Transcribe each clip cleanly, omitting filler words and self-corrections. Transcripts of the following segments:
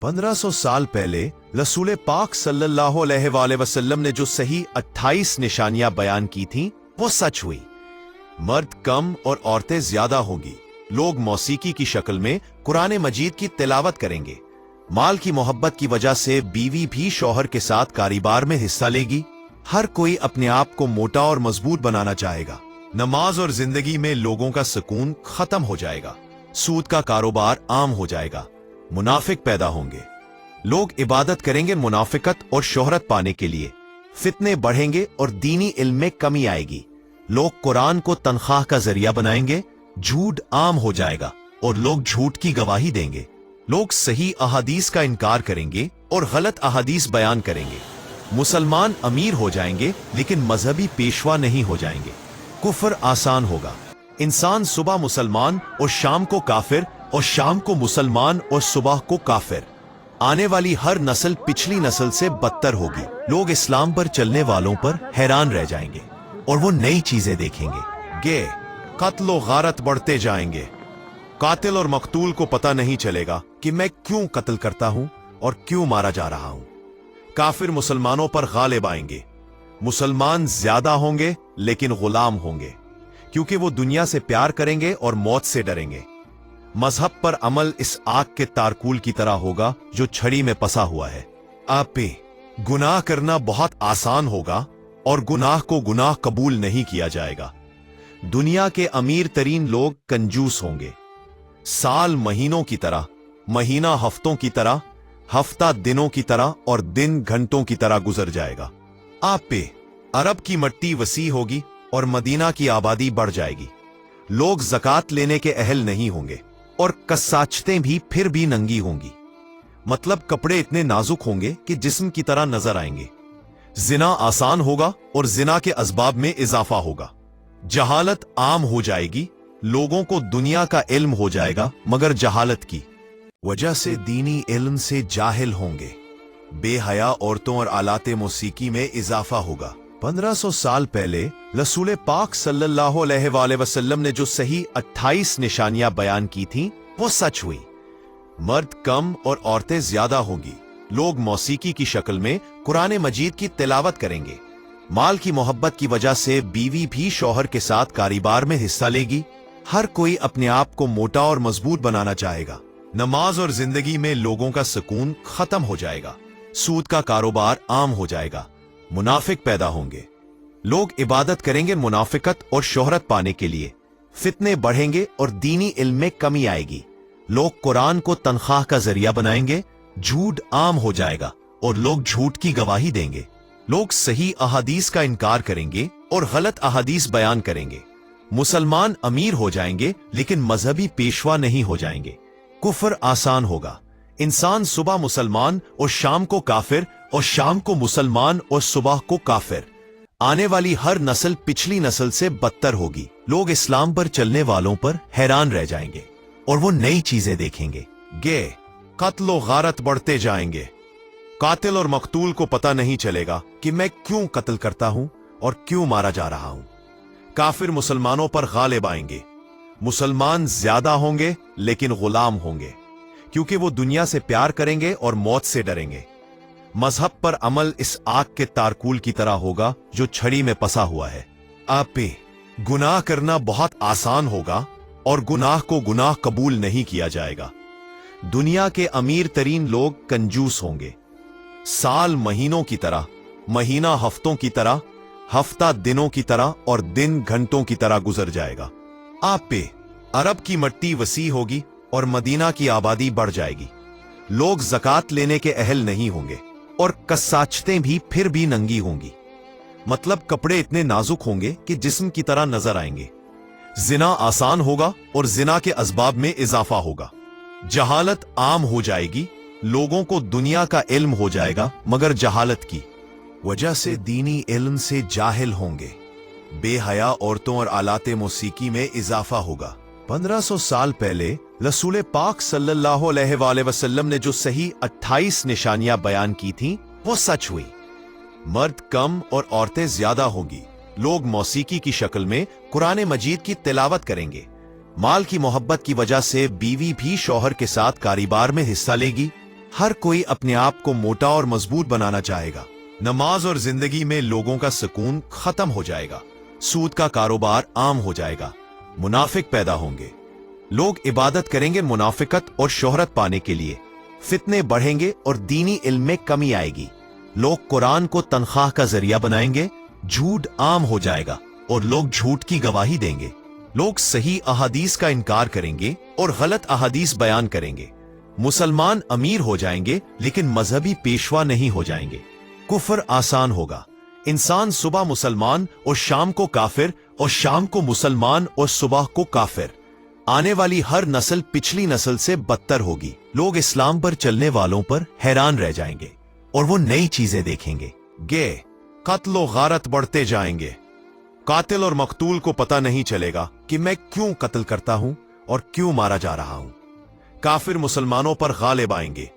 1500 साल पहले रसूल पाक सल्लल्लाहु अलैहि वसल्लम ने जो सही 28 निशानियां बयान की थीं, वो सच हुई। मर्द कम और औरतें ज्यादा होंगी। लोग मौसीकी की शक्ल में कुरान मजीद की तिलावत करेंगे। माल की मोहब्बत की वजह से बीवी भी शौहर के साथ कारोबार में हिस्सा लेगी। हर कोई अपने आप को मोटा और मजबूत बनाना चाहेगा। नमाज और जिंदगी में लोगों का सुकून खत्म हो जाएगा। सूद का कारोबार आम हो जाएगा। मुनाफिक पैदा होंगे। लोग इबादत करेंगे मुनाफिकत और शोहरत पाने के लिए। फितने बढ़ेंगे और दीनी इल्म में कमी आएगी। लोग कुरान को तनख्वाह का जरिया बनाएंगे। झूठ आम हो जाएगा और लोग झूठ की गवाही देंगे। लोग सही अहादीस का इनकार करेंगे और गलत अहादीस बयान करेंगे। मुसलमान अमीर हो जाएंगे लेकिन मजहबी पेशवा नहीं हो जाएंगे। कुफर आसान होगा। इंसान सुबह मुसलमान और शाम को काफिर और शाम को मुसलमान और सुबह को काफिर। आने वाली हर नस्ल पिछली नस्ल से बदतर होगी। लोग इस्लाम पर चलने वालों पर हैरान रह जाएंगे और वो नई चीजें देखेंगे। गे कत्ल और गारत बढ़ते जाएंगे। कातिल और मकतूल को पता नहीं चलेगा कि मैं क्यों कत्ल करता हूं और क्यों मारा जा रहा हूं। काफिर मुसलमानों पर गालिब आएंगे। मुसलमान ज्यादा होंगे लेकिन गुलाम होंगे, क्योंकि वो दुनिया से प्यार करेंगे और मौत से डरेंगे। मजहब पर अमल इस आग के तारकूल की तरह होगा जो छड़ी में पसा हुआ है। आप पे गुनाह करना बहुत आसान होगा और गुनाह को गुनाह कबूल नहीं किया जाएगा। दुनिया के अमीर तरीन लोग कंजूस होंगे। साल महीनों की तरह, महीना हफ्तों की तरह, हफ्ता दिनों की तरह और दिन घंटों की तरह गुजर जाएगा। आप पे अरब की मट्टी वसी होगी और मदीना की आबादी बढ़ जाएगी। लोग ज़कात लेने के अहल नहीं होंगे और कसाचतें भी फिर भी नंगी होंगी। मतलब कपड़े इतने नाजुक होंगे कि जिस्म की तरह नजर आएंगे। जिना आसान होगा और जिना के असबाब में इजाफा होगा। जहालत आम हो जाएगी। लोगों को दुनिया का इल्म हो जाएगा मगर जहालत की वजह से दीनी इल्म से जाहिल होंगे। बेहया औरतों और आलाते मौसीकी में इजाफा होगा। 1500 साल पहले रसूल पाक सल्लल्लाहु अलैहि वसल्लम ने जो सही 28 निशानियां बयान की थीं, वो सच हुई। मर्द कम और औरतें ज्यादा होंगी। लोग मौसीकी की शक्ल में कुरान मजीद की तिलावत करेंगे। माल की मोहब्बत की वजह से बीवी भी शौहर के साथ कारोबार में हिस्सा लेगी। हर कोई अपने आप को मोटा और मजबूत बनाना चाहेगा। नमाज और जिंदगी में लोगों का सुकून खत्म हो जाएगा। सूद का कारोबार आम हो जाएगा। मुनाफिक पैदा होंगे। लोग इबादत करेंगे मुनाफिकत और शोहरत पाने के लिए। फितने बढ़ेंगे और दीनी इल्म में कमी आएगी। लोग कुरान को तनख्वाह का जरिया बनाएंगे। झूठ आम हो जाएगा और लोग झूठ की गवाही देंगे। लोग सही अहादीस का इनकार करेंगे और गलत अहादीस बयान करेंगे। मुसलमान अमीर हो जाएंगे लेकिन मजहबी पेशवा नहीं हो जाएंगे। कुफर आसान होगा। इंसान सुबह मुसलमान और शाम को काफिर और शाम को मुसलमान और सुबह को काफिर। आने वाली हर नस्ल पिछली नस्ल से बदतर होगी। लोग इस्लाम पर चलने वालों पर हैरान रह जाएंगे और वो नई चीजें देखेंगे। गे कत्ल और गारत बढ़ते जाएंगे। कातिल और मकतूल को पता नहीं चलेगा कि मैं क्यों कत्ल करता हूं और क्यों मारा जा रहा हूं। काफिर मुसलमानों पर गालिब आएंगे। मुसलमान ज्यादा होंगे लेकिन गुलाम होंगे, क्योंकि वो दुनिया से प्यार करेंगे और मौत से डरेंगे। मजहब पर अमल इस आग के तारकूल की तरह होगा जो छड़ी में पसा हुआ है। आप पे गुनाह करना बहुत आसान होगा और गुनाह को गुनाह कबूल नहीं किया जाएगा। दुनिया के अमीर तरीन लोग कंजूस होंगे। साल महीनों की तरह, महीना हफ्तों की तरह, हफ्ता दिनों की तरह और दिन घंटों की तरह गुजर जाएगा। आप पे अरब की मट्टी वसी होगी और मदीना की आबादी बढ़ जाएगी। लोग ज़कात लेने के अहल नहीं होंगे और कसाचतें भी फिर भी नंगी होंगी। मतलब कपड़े इतने नाजुक होंगे कि जिस्म की तरह नजर आएंगे। जिना आसान होगा और जिना के असबाब में इजाफा होगा। जहालत आम हो जाएगी। लोगों को दुनिया का इल्म हो जाएगा मगर जहालत की वजह से दीनी इल्म से जाहिल होंगे। बेहया औरतों और आलाते मौसीकी में इजाफा होगा। 1500 साल पहले रसूल पाक सल्लल्लाहु अलैहि वसल्लम ने जो सही 28 निशानियां बयान की थीं, वो सच हुई। मर्द कम और औरतें ज्यादा होंगी। लोग मौसीकी की शक्ल में कुरान मजीद की तिलावत करेंगे। माल की मोहब्बत की वजह से बीवी भी शौहर के साथ कारोबार में हिस्सा लेगी। हर कोई अपने आप को मोटा और मजबूत बनाना चाहेगा। नमाज और जिंदगी में लोगों का सुकून खत्म हो जाएगा। सूद का कारोबार आम हो जाएगा। मुनाफिक पैदा होंगे। लोग इबादत करेंगे मुनाफिकत और शोहरत पाने के लिए। फितने बढ़ेंगे और दीनी इल्म में कमी आएगी। लोग कुरान को तनख्वाह का जरिया बनाएंगे। झूठ आम हो जाएगा और लोग झूठ की गवाही देंगे। लोग सही अहादीस का इनकार करेंगे और गलत अहादीस बयान करेंगे। मुसलमान अमीर हो जाएंगे लेकिन मजहबी पेशवा नहीं हो जाएंगे। कुफर आसान होगा। इंसान सुबह मुसलमान और शाम को काफिर और शाम को मुसलमान और सुबह को काफिर। आने वाली हर नस्ल पिछली नस्ल से बदतर होगी। लोग इस्लाम पर चलने वालों पर हैरान रह जाएंगे और वो नई चीजें देखेंगे। कत्ल और गारत बढ़ते जाएंगे। कातिल और मकतूल को पता नहीं चलेगा कि मैं क्यों कत्ल करता हूं और क्यों मारा जा रहा हूं। काफिर मुसलमानों पर गालिब आएंगे।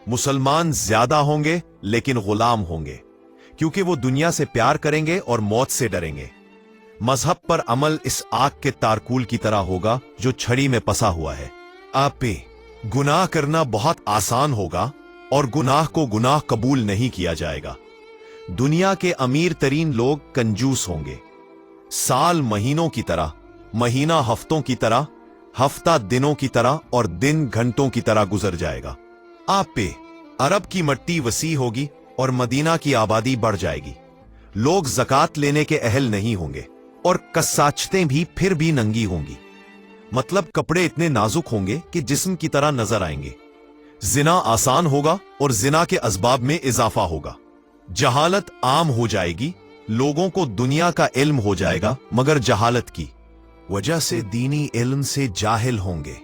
मुसलमान ज्यादा होंगे लेकिन गुलाम होंगे, क्योंकि वो दुनिया से प्यार करेंगे और मौत से डरेंगे। मजहब पर अमल इस आग के तारकूल की तरह होगा जो छड़ी में पसा हुआ है। आप पे गुनाह करना बहुत आसान होगा और गुनाह को गुनाह कबूल नहीं किया जाएगा। दुनिया के अमीर तरीन लोग कंजूस होंगे। साल महीनों की तरह, महीना हफ्तों की तरह, हफ्ता दिनों की तरह और दिन घंटों की तरह गुजर जाएगा। आप पे अरब की मट्टी वसी होगी और मदीना की आबादी बढ़ जाएगी। लोग ज़कात लेने के अहल नहीं होंगे और कसाचतें भी फिर भी नंगी होंगी। मतलब कपड़े इतने नाजुक होंगे कि जिस्म की तरह नजर आएंगे। जिना आसान होगा और जिना के असबाब में इजाफा होगा। जहालत आम हो जाएगी। लोगों को दुनिया का इल्म हो जाएगा मगर जहालत की वजह से दीनी इल्म से जाहिल होंगे।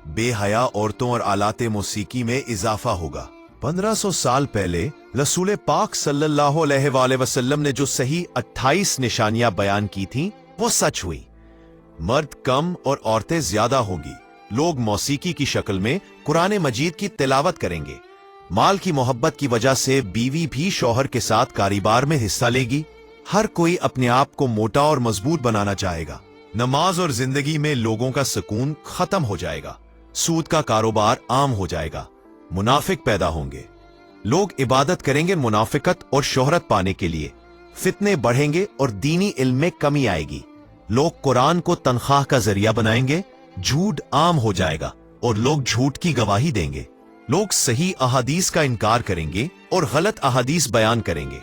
बेहया औरतों और आलाते मौसीकी में इजाफा होगा। 1500 साल पहले रसूल पाक सल्लल्लाहु अलैहि वसल्लम ने जो सही 28 निशानियां बयान की थीं, वो सच हुई। मर्द कम और औरतें ज्यादा होंगी। लोग मौसीकी की शक्ल में कुरान मजीद की तिलावत करेंगे। माल की मोहब्बत की वजह से बीवी भी शौहर के साथ कारोबार में हिस्सा लेगी। हर कोई अपने आप को मोटा और मजबूत बनाना चाहेगा। नमाज और जिंदगी में लोगों का सुकून खत्म हो जाएगा। सूद का कारोबार आम हो जाएगा। मुनाफिक पैदा होंगे। लोग इबादत करेंगे मुनाफिकत और शोहरत पाने के लिए। फितने बढ़ेंगे और दीनी इल्म में कमी आएगी। लोग कुरान को तनख्वाह का जरिया बनाएंगे। झूठ आम हो जाएगा और लोग झूठ की गवाही देंगे। लोग सही अहादीस का इनकार करेंगे और गलत अहादीस बयान करेंगे।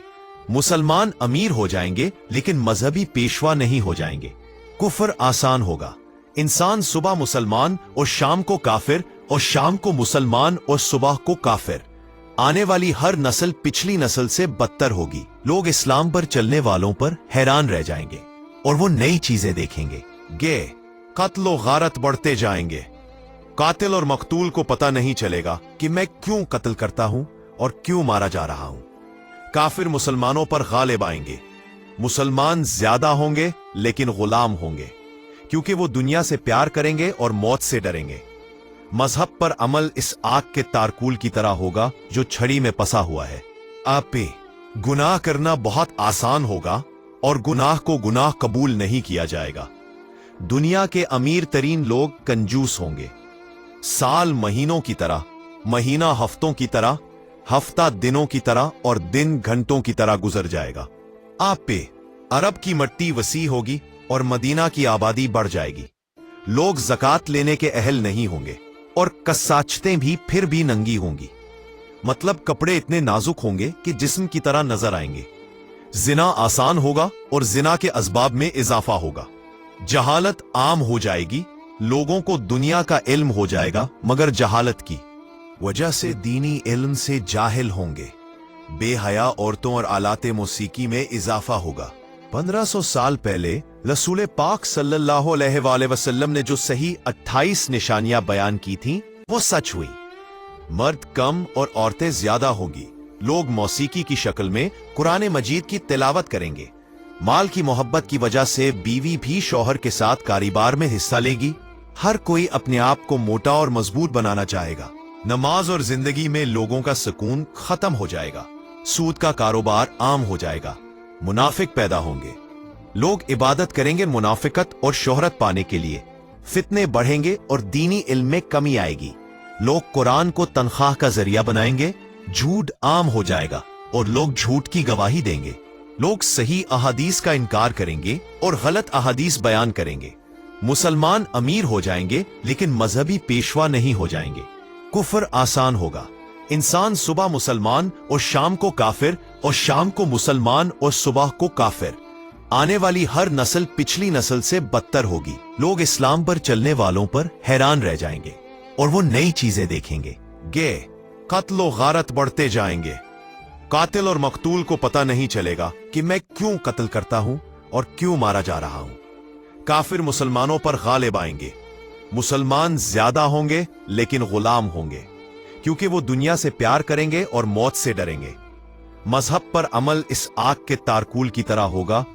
मुसलमान अमीर हो जाएंगे लेकिन मजहबी पेशवा नहीं हो जाएंगे। कुफर आसान होगा। इंसान सुबह मुसलमान और शाम को काफिर और शाम को मुसलमान और सुबह को काफिर। आने वाली हर नस्ल पिछली नस्ल से बदतर होगी। लोग इस्लाम पर चलने वालों पर हैरान रह जाएंगे और वो नई चीजें देखेंगे। कत्ल और गारत बढ़ते जाएंगे। कातिल और मकतूल को पता नहीं चलेगा कि मैं क्यों कत्ल करता हूं और क्यों मारा जा रहा हूं। काफिर मुसलमानों पर गालिब आएंगे। मुसलमान ज्यादा होंगे लेकिन गुलाम होंगे, क्योंकि वो दुनिया से प्यार करेंगे और मौत से डरेंगे। मजहब पर अमल इस आग के तारकूल की तरह होगा जो छड़ी में पसा हुआ है। आप पे गुनाह करना बहुत आसान होगा और गुनाह को गुनाह कबूल नहीं किया जाएगा। दुनिया के अमीर तरीन लोग कंजूस होंगे। साल महीनों की तरह, महीना हफ्तों की तरह, हफ्ता दिनों की तरह और दिन घंटों की तरह गुजर जाएगा। आप पे अरब की मट्टी वसी होगी और मदीना की आबादी बढ़ जाएगी। लोग ज़कात लेने के अहल नहीं होंगे और कसाचतें भी फिर भी नंगी होंगी। मतलब कपड़े इतने नाजुक होंगे कि जिस्म की तरह नजर आएंगे। जिना आसान होगा और जिना के असबाब में इजाफा होगा। जहालत आम हो जाएगी। लोगों को दुनिया का इल्म हो जाएगा मगर जहालत की वजह से दीनी इल्म से जाहिल होंगे। बेहया औरतों और आलाते मौसीकी में इजाफा होगा। 1500 साल पहले रसूल पाक सल्लल्लाहु अलैहि वसल्लम ने जो सही 28 निशानियां बयान की थीं, वो सच हुई। मर्द कम और औरतें ज्यादा होंगी। लोग मौसीकी की शक्ल में कुरान मजीद की तिलावत करेंगे। माल की मोहब्बत की वजह से बीवी भी शौहर के साथ कारोबार में हिस्सा लेगी। हर कोई अपने आप को मोटा और मजबूत बनाना चाहेगा। नमाज और जिंदगी में लोगों का सुकून खत्म हो जाएगा। सूद का कारोबार आम हो जाएगा। मुनाफिक पैदा होंगे। लोग इबादत करेंगे मुनाफिकत और शोहरत पाने के लिए। फितने बढ़ेंगे और दीनी इल्म में कमी आएगी। लोग कुरान को तनख्वाह का जरिया बनाएंगे, झूठ आम हो जाएगा और लोग झूठ की गवाही देंगे। लोग सही अहादीस का इनकार करेंगे और गलत अहादीस बयान करेंगे। मुसलमान अमीर हो जाएंगे लेकिन मजहबी पेशवा नहीं हो जाएंगे। कुफर आसान होगा। इंसान सुबह मुसलमान और शाम को काफिर और शाम को मुसलमान और सुबह को काफिर। आने वाली हर नस्ल पिछली नस्ल से बदतर होगी। लोग इस्लाम पर चलने वालों पर हैरान रह जाएंगे और वो नई चीजें देखेंगे। गे कत्ल और गारत बढ़ते जाएंगे। कातिल और मकतूल को पता नहीं चलेगा कि मैं क्यों कत्ल करता हूं और क्यों मारा जा रहा हूं। काफिर मुसलमानों पर गालिब आएंगे। मुसलमान ज्यादा होंगे लेकिन गुलाम होंगे, क्योंकि वो दुनिया से प्यार करेंगे और मौत से डरेंगे। मजहब पर अमल इस आग के तारकूल की तरह होगा